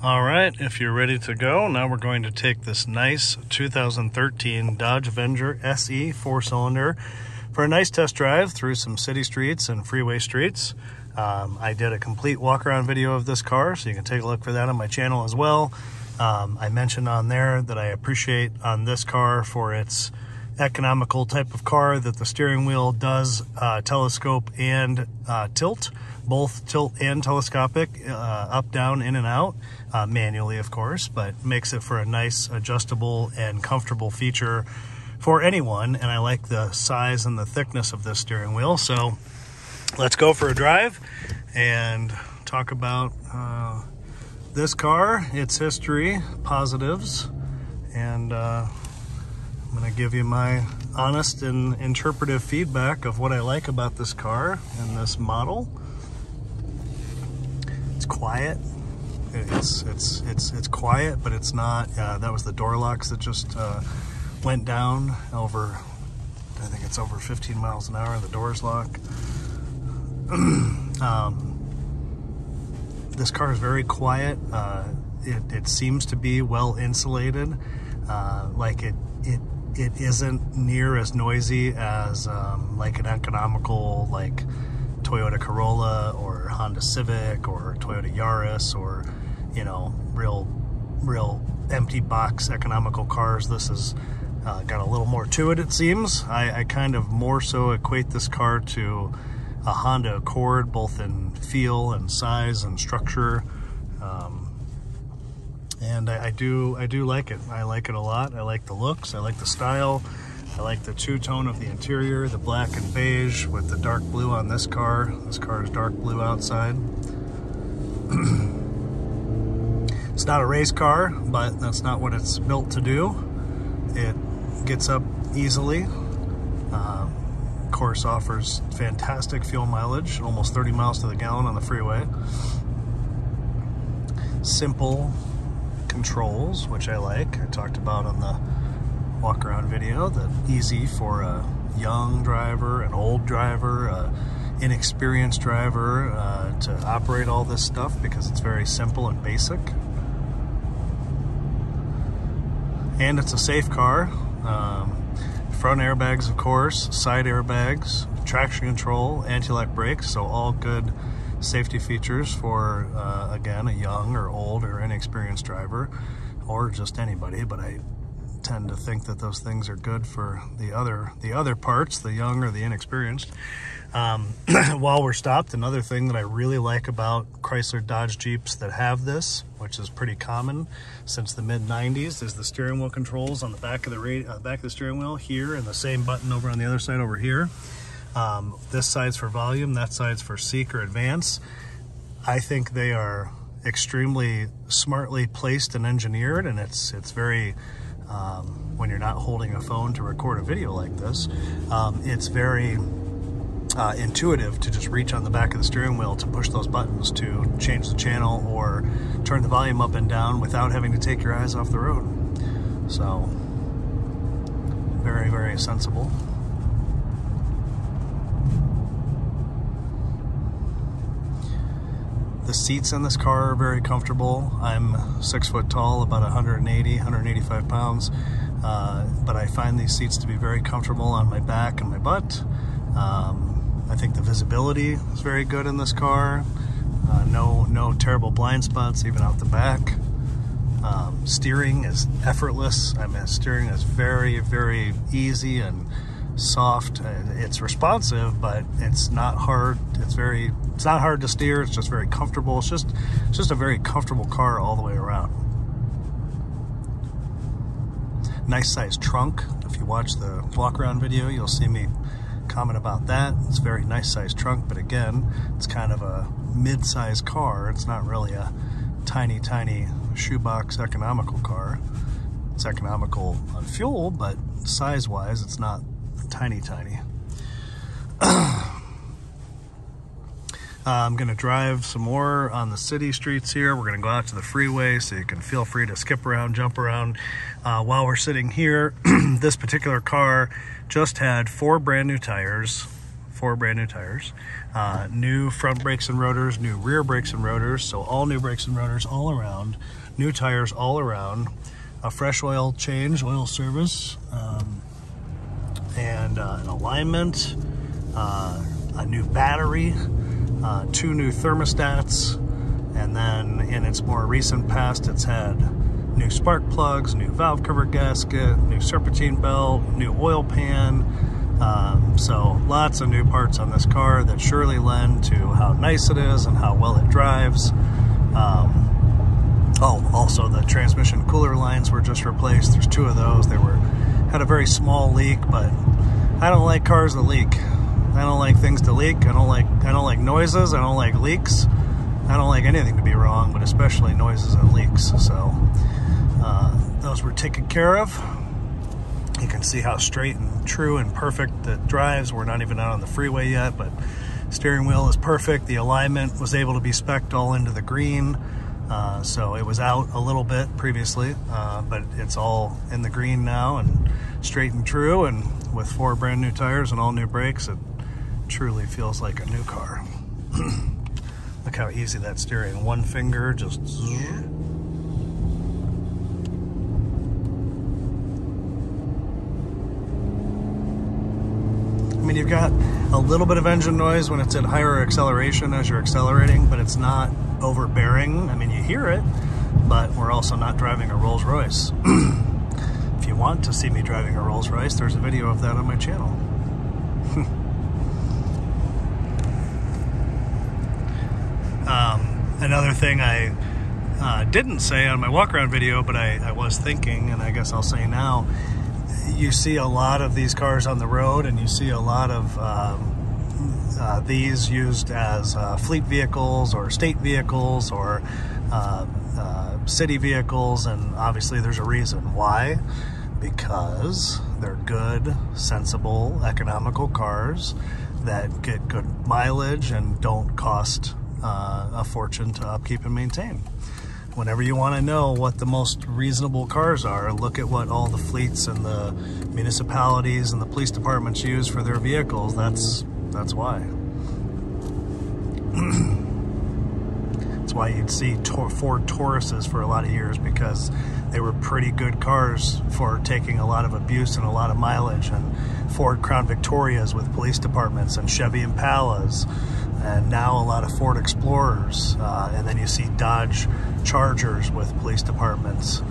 All right, if you're ready to go, now we're going to take this nice 2013 Dodge Avenger SE 4-cylinder for a nice test drive through some city streets and freeway streets. I did a complete walk-around video of this car, so you can take a look for that on my channel as well. I mentioned on there that I appreciate on this car for its economical type of car that the steering wheel does telescope and tilt, both tilt and telescopic, up, down, in and out, manually of course, but makes it for a nice adjustable and comfortable feature for anyone. And I like the size and the thickness of this steering wheel. So let's go for a drive and talk about this car, its history, positives, and I'm going to give you my honest and interpretive feedback of what I like about this car and this model. It's quiet. It's quiet, but it's not. That was the door locks that just went down over. I think it's over 15 miles an hour. The doors lock. This car is very quiet. It seems to be well insulated. Like it isn't near as noisy as like an economical like Toyota Corolla or Honda Civic or Toyota Yaris, or you know, real empty box economical cars. This has got a little more to it, it seems. I kind of more so equate this car to a Honda Accord, both in feel and size and structure. And I do like it. I like it a lot. I like the looks. I like the style. I like the two-tone of the interior, the black and beige with the dark blue on this car. This car is dark blue outside. It's not a race car, but that's not what it's built to do. It gets up easily. Of course, offers fantastic fuel mileage, almost 30 miles to the gallon on the freeway. Simple controls, which I like. I talked about on the walk around video that easy for a young driver, an old driver, inexperienced driver to operate all this stuff, because it's very simple and basic. And it's a safe car. Front airbags, of course, side airbags, traction control, anti-lock brakes, so all good safety features for, again, a young or old or inexperienced driver, or just anybody, but I tend to think that those things are good for the other parts, the young or the inexperienced. While we're stopped, another thing that I really like about Chrysler Dodge Jeeps that have this, which is pretty common since the mid-90s, is the steering wheel controls on the back of the steering wheel here, and the same button over on the other side over here. This side's for volume, that side's for seek or advance. I think they are extremely smartly placed and engineered, and it's very when you're not holding a phone to record a video like this, it's very intuitive to just reach on the back of the steering wheel to push those buttons to change the channel or turn the volume up and down without having to take your eyes off the road. So very, very sensible. The seats in this car are very comfortable. I'm 6 foot tall, about 180, 185 pounds, but I find these seats to be very comfortable on my back and my butt. I think the visibility is very good in this car. No terrible blind spots, even out the back. Steering is effortless. I mean, steering is very, very easy and soft. It's responsive, but it's not hard. It's not hard to steer. It's just very comfortable. It's just a very comfortable car all the way around. Nice size trunk. If you watch the walk around video, you'll see me comment about that. It's a very nice size trunk, but again, it's kind of a mid-size car. It's not really a tiny shoebox economical car. It's economical on fuel, but size-wise, it's not tiny. I'm going to drive some more on the city streets here. We're going to go out to the freeway, so you can feel free to skip around, jump around. While we're sitting here, this particular car just had 4 brand new tires, 4 brand new tires, new front brakes and rotors, new rear brakes and rotors, so all new brakes and rotors all around, new tires all around, a fresh oil change, oil service, and an alignment, a new battery, 2 new thermostats, and then in its more recent past, it's had new spark plugs, new valve cover gasket, new serpentine belt, new oil pan. So lots of new parts on this car that surely lend to how nice it is and how well it drives. Oh, also the transmission cooler lines were just replaced. There's 2 of those. They had a very small leak, but I don't like cars that leak. I don't like things to leak. I don't like noises. I don't like leaks. I don't like anything to be wrong, but especially noises and leaks. So those were taken care of. You can see how straight and true and perfect it drives. We're not even out on the freeway yet, but steering wheel is perfect. The alignment was able to be spec'd all into the green. So it was out a little bit previously, but it's all in the green now and straight and true. And with 4 brand new tires and all new brakes, it truly feels like a new car. Look how easy that steering, one finger, just I mean, you've got a little bit of engine noise when it's at higher acceleration as you're accelerating, but it's not overbearing. I mean, you hear it, but we're also not driving a Rolls Royce. If you want to see me driving a Rolls Royce, there's a video of that on my channel. Another thing I didn't say on my walk-around video, but I was thinking, and I guess I'll say now, you see a lot of these cars on the road, and you see a lot of these used as fleet vehicles or state vehicles or city vehicles, and obviously there's a reason. Why? Because they're good, sensible, economical cars that get good mileage and don't cost a fortune to upkeep and maintain. Whenever you want to know what the most reasonable cars are, look at what all the fleets and the municipalities and the police departments use for their vehicles. That's why. That's why you'd see Ford Tauruses for a lot of years, because they were pretty good cars for taking a lot of abuse and a lot of mileage, and Ford Crown Victorias with police departments, and Chevy Impalas, and now a lot of Ford Explorers, and then you see Dodge Chargers with police departments.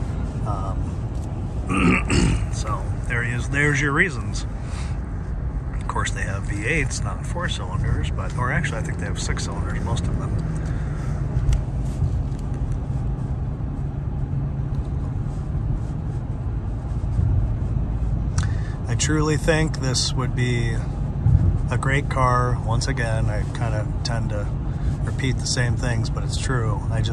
So there's your reasons. Of course, they have V8s, not 4 cylinders, but, or actually I think they have 6 cylinders, most of them. I truly think this would be a great car. Once again, I kind of tend to repeat the same things, but it's true. I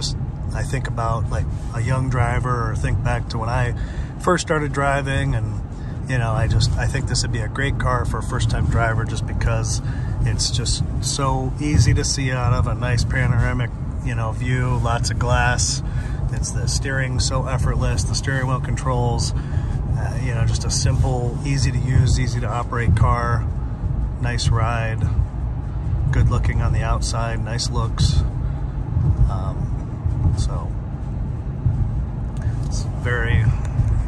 think about like a young driver, or think back to when I first started driving, and you know, I think this would be a great car for a first-time driver, just because it's just so easy to see out of, a nice panoramic, you know, view, lots of glass. It's the steering so effortless, the steering wheel controls, you know, just a simple, easy to use, easy to operate car. Nice ride, good looking on the outside, nice looks. So it's very,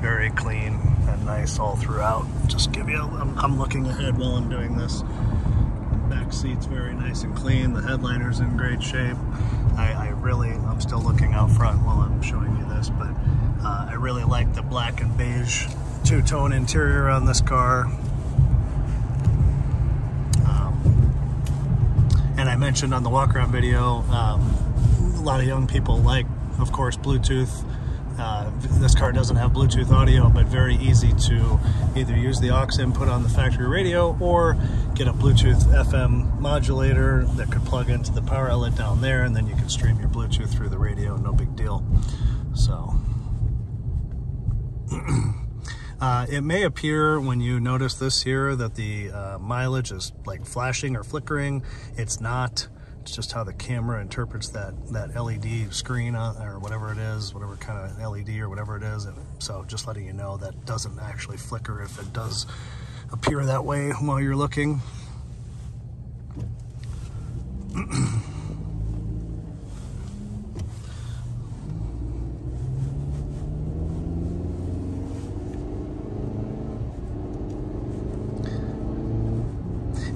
very clean and nice all throughout. Just give you, I'm looking ahead while I'm doing this. Back seat's very nice and clean. The headliner's in great shape. I'm still looking out front while I'm showing you this, but I really like the black and beige two-tone interior on this car. And I mentioned on the walk-around video, a lot of young people like, of course, Bluetooth. This car doesn't have Bluetooth audio, but very easy to either use the aux input on the factory radio or get a Bluetooth FM modulator that could plug into the power outlet down there, and then you can stream your Bluetooth through the radio, no big deal. So it may appear when you notice this here that the mileage is like flashing or flickering. It's not. It's just how the camera interprets that LED screen or whatever it is, whatever kind of LED or whatever it is. And so just letting you know that doesn't actually flicker if it does appear that way while you're looking.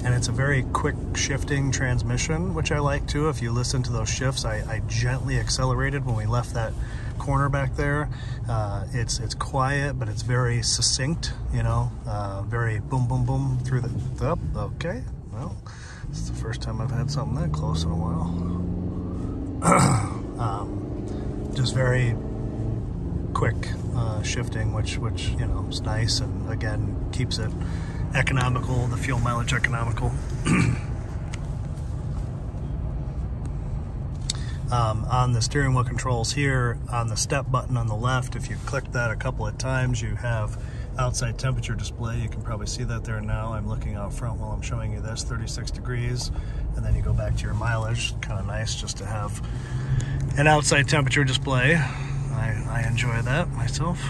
And it's a very quick shifting transmission, which I like too. If you listen to those shifts, I gently accelerated when we left that corner back there. It's quiet, but it's very succinct, you know, very boom, boom, boom through the up. Okay, well, it's the first time I've had something that close in a while. Just very quick shifting, which you know is nice, and again keeps it economical, the fuel mileage economical. On the steering wheel controls here, on the step button on the left, if you click that a couple of times, you have outside temperature display. You can probably see that there now. I'm looking out front while I'm showing you this, 36 degrees, and then you go back to your mileage. Kind of nice just to have an outside temperature display. I enjoy that myself.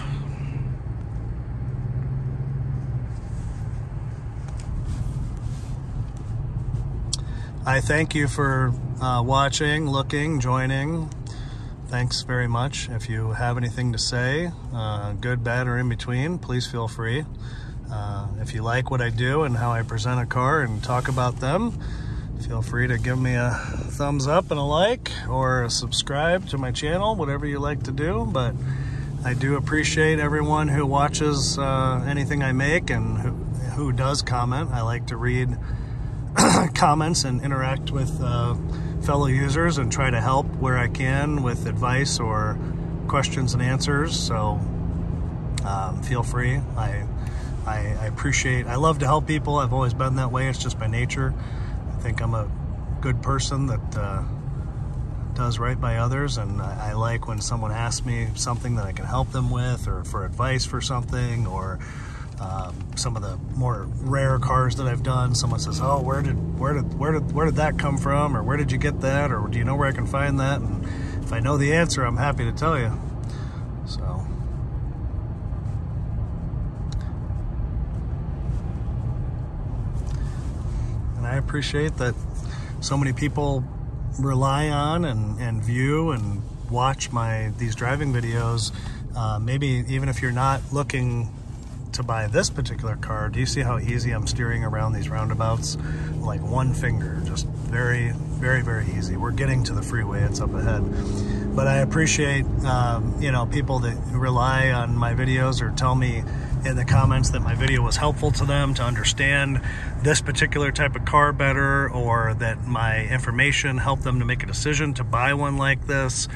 I thank you for watching, looking, joining. Thanks very much. If you have anything to say, good, bad, or in between, please feel free. If you like what I do and how I present a car and talk about them, feel free to give me a thumbs up and a like, or subscribe to my channel, whatever you like to do. But I do appreciate everyone who watches anything I make and who does comment. I like to read comments and interact with fellow users and try to help where I can with advice or questions and answers. So feel free. I appreciate, I love to help people. I've always been that way. It's just by nature. I think I'm a good person that does right by others, and I like when someone asks me something that I can help them with, or for advice for something, or some of the more rare cars that I've done, someone says, oh, where did that come from, or where did you get that, or do you know where I can find that? And if I know the answer, I'm happy to tell you. So and I appreciate that so many people rely on and view and watch these driving videos. Maybe even if you're not looking to buy this particular car, do you see how easy I'm steering around these roundabouts? Like one finger, just very, very, very easy. We're getting to the freeway, it's up ahead. But I appreciate, you know, people that rely on my videos or tell me in the comments that my video was helpful to them to understand this particular type of car better, or that my information helped them to make a decision to buy one like this.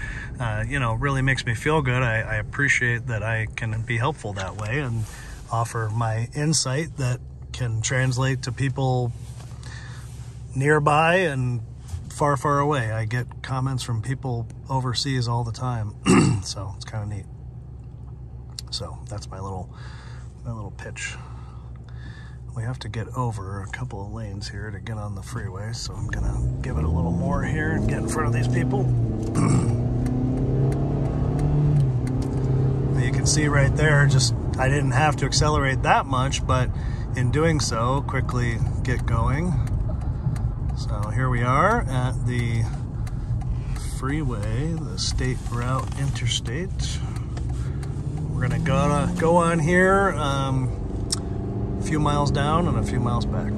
You know, really makes me feel good. I appreciate that I can be helpful that way and offer my insight that can translate to people nearby and far, far away. I get comments from people overseas all the time, so it's kind of neat. So that's my little pitch. We have to get over a couple of lanes here to get on the freeway, so I'm gonna give it a little more here and get in front of these people. You can see right there, just I didn't have to accelerate that much, but in doing so, quickly get going. So here we are at the freeway, the state route interstate. We're gonna go on here a few miles down and a few miles back.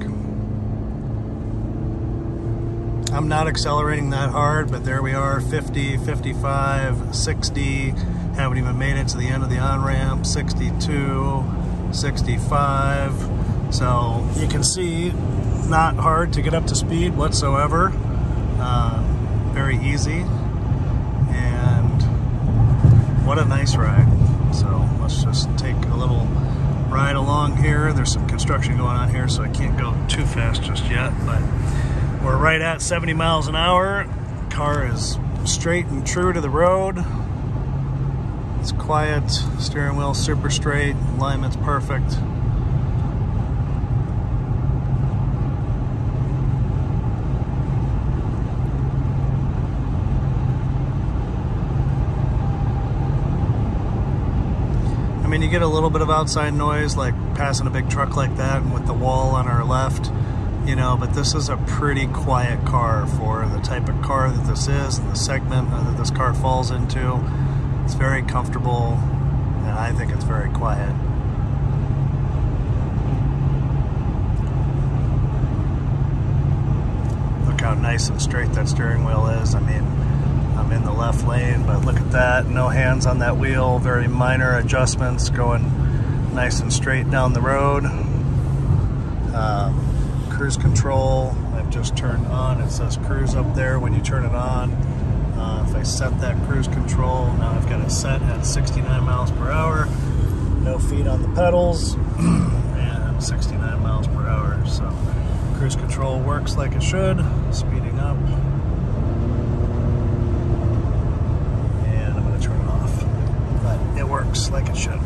I'm not accelerating that hard, but there we are, 50, 55, 60, haven't even made it to the end of the on-ramp, 62, 65. So you can see, not hard to get up to speed whatsoever. Very easy, and what a nice ride. So let's just take a little ride along here. There's some construction going on here, so I can't go too fast just yet, but we're right at 70 miles an hour. Car is straight and true to the road. It's quiet, steering wheel super straight, alignment's perfect. I mean, you get a little bit of outside noise, like passing a big truck like that, and with the wall on our left, you know, but this is a pretty quiet car for the type of car that this is, and the segment that this car falls into. It's very comfortable, and I think it's very quiet. Look how nice and straight that steering wheel is. I mean, I'm in the left lane, but look at that. No hands on that wheel. Very minor adjustments, going nice and straight down the road. Cruise control, I've just turned on. It says cruise up there when you turn it on. If I set that cruise control, now I've got it set at 69 miles per hour. No feet on the pedals, and 69 miles per hour. So cruise control works like it should. Speeding up. And I'm going to turn it off. But it works like it should.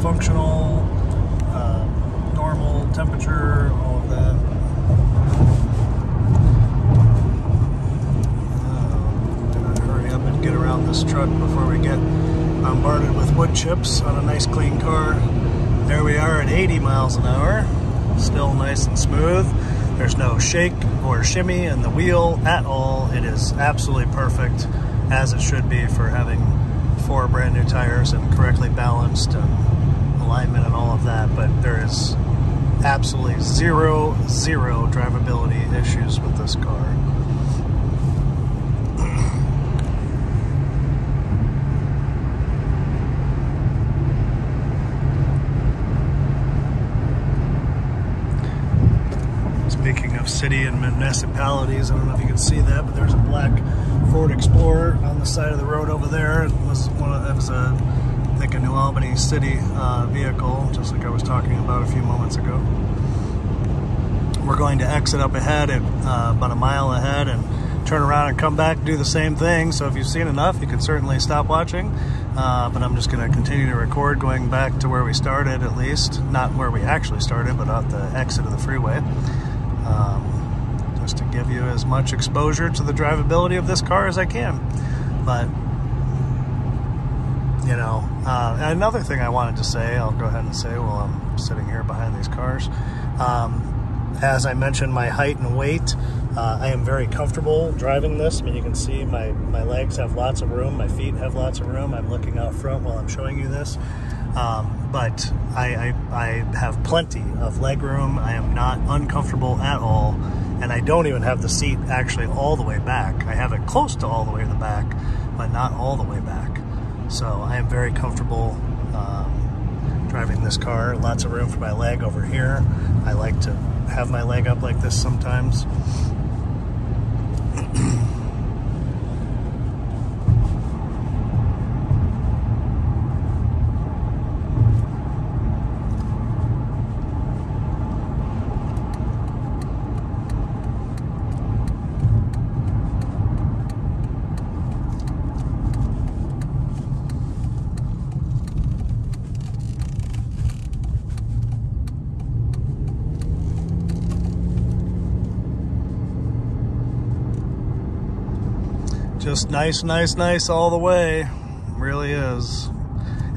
Functional, normal temperature, all of that. Gonna hurry up and get around this truck before we get bombarded with wood chips on a nice clean car. There we are at 80 miles an hour, still nice and smooth. There's no shake or shimmy in the wheel at all. It is absolutely perfect, as it should be for having 4 brand new tires and correctly balanced and alignment and all of that, but there is absolutely zero drivability issues with this car. Speaking of city and municipalities, I don't know if you can see that, but there's a black Ford Explorer on the side of the road over there. It was I think a New Albany city vehicle, just like I was talking about a few moments ago. We're going to exit up ahead at about a mile ahead and turn around and come back and do the same thing. So if you've seen enough, you can certainly stop watching. But I'm just going to continue to record going back to where we started, at least. Not where we actually started, but at the exit of the freeway. Just to give you as much exposure to the drivability of this car as I can. But you know, another thing I wanted to say, I'll go ahead and say while I'm sitting here behind these cars. As I mentioned, my height and weight, I am very comfortable driving this. I mean, you can see my legs have lots of room, my feet have lots of room. I'm looking out front while I'm showing you this. But I have plenty of leg room. I am not uncomfortable at all. And I don't even have the seat actually all the way back. I have it close to all the way to the back, but not all the way back. So I am very comfortable driving this car. Lots of room for my leg over here. I like to have my leg up like this sometimes. Just nice all the way. Really is.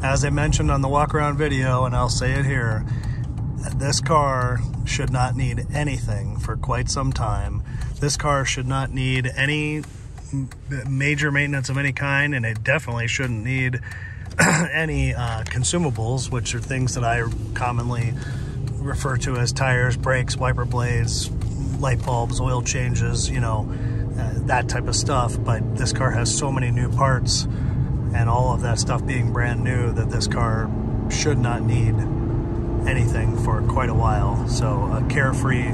As I mentioned on the walk around video, and I'll say it here, this car should not need anything for quite some time. This car should not need any major maintenance of any kind, and it definitely shouldn't need any consumables, which are things that I commonly refer to as tires, brakes, wiper blades, light bulbs, oil changes, you know, that type of stuff. But this car has so many new parts and all of that stuff being brand new that this car should not need anything for quite a while. So a carefree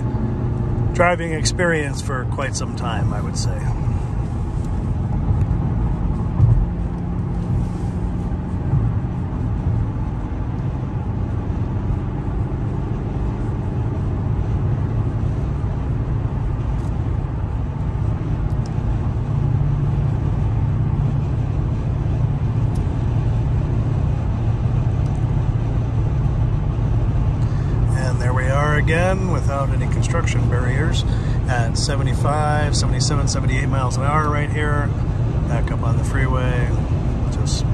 driving experience for quite some time, I would say. construction barriers at 75, 77, 78 miles an hour right here. Back up on the freeway. Just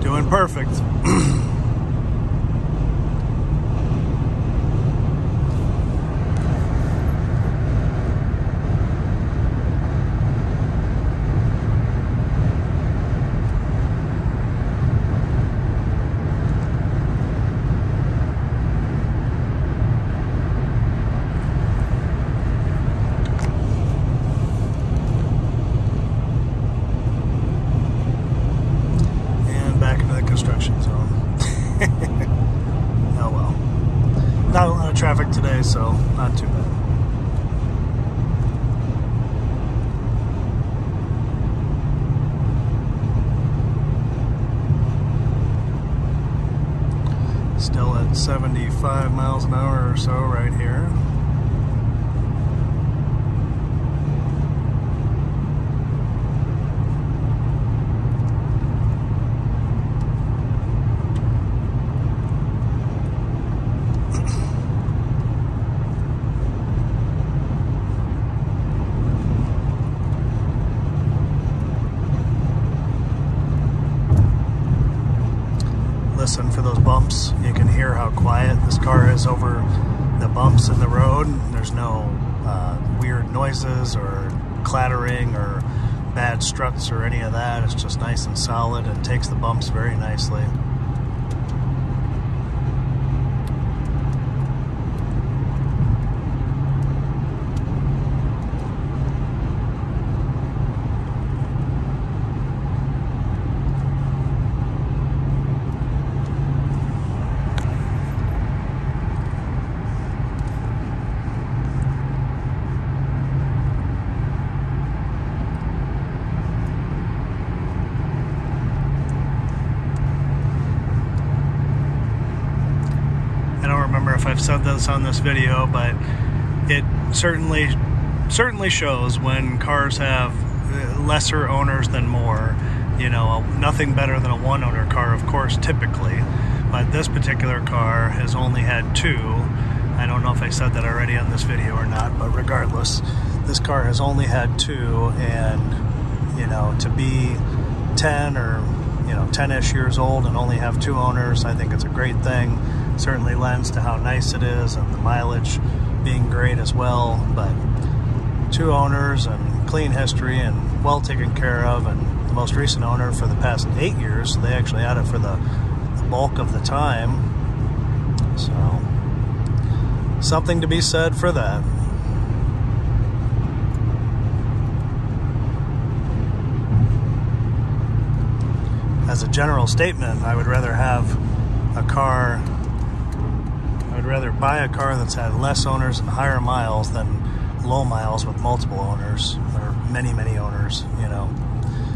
doing perfect. Construction zone. Oh well. Not a lot of traffic today, so not too bad. Still at 75 miles an hour or so right here. Listen for those bumps. You can hear how quiet this car is over the bumps in the road. There's no weird noises or clattering or bad struts or any of that. It's just nice and solid and takes the bumps very nicely. If I've said this on this video, but it certainly shows when cars have lesser owners than more. You know, nothing better than a one-owner car, of course, typically, but this particular car has only had two. I don't know if I said that already on this video or not, but regardless, this car has only had two, and you know, to be 10 or 10-ish years old and only have two owners, I think it's a great thing. Certainly lends to how nice it is and the mileage being great as well. But two owners and clean history and well taken care of, and the most recent owner for the past 8 years, so they actually had it for the bulk of the time. So something to be said for that. As a general statement, I would rather have a car, I would rather buy a car that's had less owners and higher miles than low miles with multiple owners, or many, many owners, you know,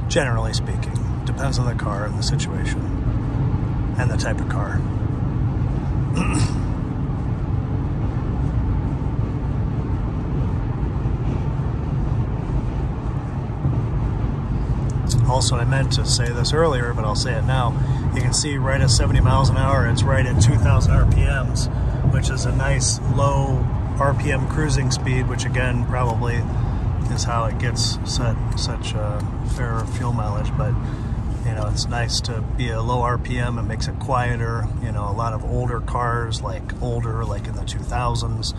generally speaking. Depends on the car and the situation and the type of car. Also, I meant to say this earlier, but I'll say it now. You can see right at 70 miles an hour, it's right at 2,000 RPMs, which is a nice low RPM cruising speed, which again probably is how it gets such fair fuel mileage. But you know, it's nice to be a low RPM. It makes it quieter. You know, a lot of older cars, like in the 2000s,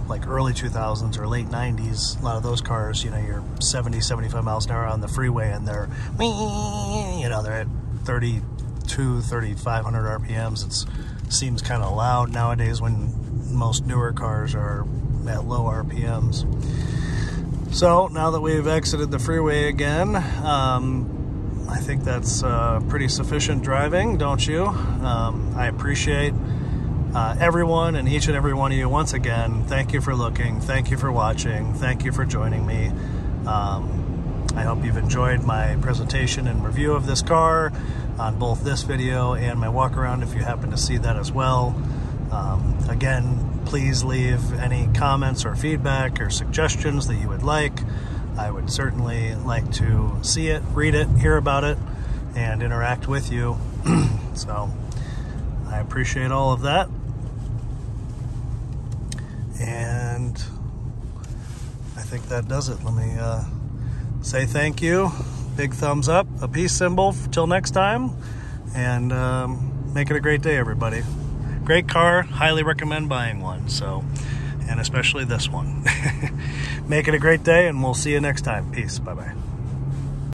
like early 2000s or late 90s, a lot of those cars, you know, you're 70, 75 miles an hour on the freeway and they're, you know, they're at 32, 3,500 RPMs. It seems kind of loud nowadays when most newer cars are at low RPMs. So now that we've exited the freeway again, I think that's pretty sufficient driving, don't you? I appreciate everyone and each and every one of you. Once again, thank you for looking, thank you for watching, thank you for joining me. I hope you've enjoyed my presentation and review of this car on both this video and my walk around, if you happen to see that as well. Again, please leave any comments or feedback or suggestions that you would like. I would certainly like to see it, read it, hear about it, and interact with you. So I appreciate all of that. And I think that does it. Let me say thank you. Big thumbs up, a peace symbol. Till next time. And make it a great day, everybody. Great car. Highly recommend buying one. So, and especially this one. Make it a great day, and we'll see you next time. Peace. Bye-bye.